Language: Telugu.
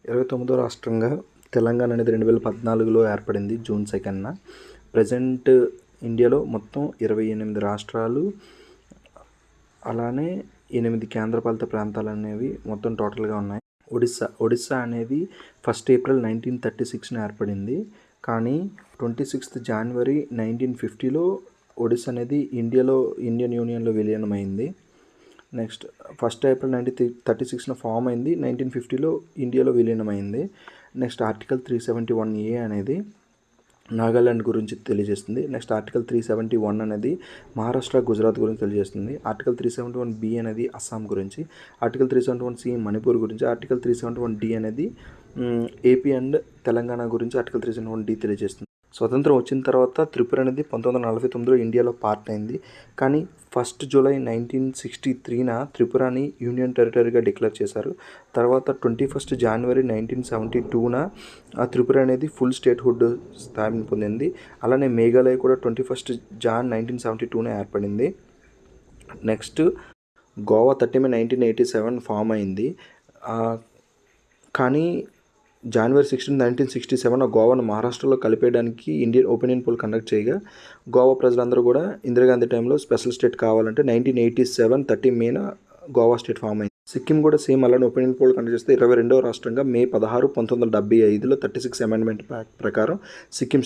29వ రాష్ట్రంగా తెలంగాణ అనేది 2014లో ఏర్పడింది జూన్ 2న. ప్రజెంట్ ఇండియాలో మొత్తం 28 రాష్ట్రాలు, అలానే 8 కేంద్రపాలిత ప్రాంతాలు అనేవి మొత్తం టోటల్గా ఉన్నాయి. ఒడిస్సా అనేది 1 ఏప్రిల్ 1936న ఏర్పడింది. కానీ 26 జనవరి 1950లో ఒడిస్సా అనేది ఇండియన్ యూనియన్లో విలీనమైంది. నెక్స్ట్ 1 ఏప్రిల్ 1936న ఫామ్ అయింది. 1950లో ఇండియాలో విలీనమైంది. నెక్స్ట్ ఆర్టికల్ 371A అనేది నాగాల్యాండ్ గురించి తెలియజేస్తుంది. నెక్స్ట్ ఆర్టికల్ 371 అనేది మహారాష్ట్ర, గుజరాత్ గురించి తెలియజేస్తుంది. ఆర్టికల్ 371B అనేది అస్సాం గురించి, ఆర్టికల్ 371C మణిపూర్ గురించి, ఆర్టికల్ 371D అనేది ఏపీ అండ్ తెలంగాణ గురించి ఆర్టికల్ 371D తెలియజేస్తుంది. స్వతంత్రం వచ్చిన తర్వాత త్రిపుర అనేది 1949లో ఇండియాలో పార్ట్ అయింది. కానీ 1 జూలై 1963న త్రిపురని యూనియన్ టెరిటరీగా డిక్లేర్ చేశారు. తర్వాత 21 జనవరి 1972న త్రిపుర అనేది ఫుల్ స్టేట్హుడ్ స్థాయిని పొందింది. అలానే మేఘాలయ కూడా 21 జాన్ 1972న ఏర్పడింది. నెక్స్ట్ గోవా 30 మే 1987 ఫామ్ అయింది. కానీ జనవరి 16, 1967 గోవాను మహారాష్ట్రలో కలిపేయడానికి ఇండియన్ ఒపీనియన్ పోల్ కండక్ట్ చేయగా గోవా ప్రజలందరూ కూడా ఇందిరాగాంధీ టైంలో స్పెషల్ స్టేట్ కావాలంటే 1987 30 మేన గోవా స్టేట్ ఫామ్ అయింది. సిక్కిం కూడా సేమ్ అలానే ఒపీనియన్ పోల్ కండక్ట్ చేస్తే 22వ రాష్ట్రంగా మే 16, 1975లో 36 అమెండ్మెంట్ ప్రకారం సిక్కిం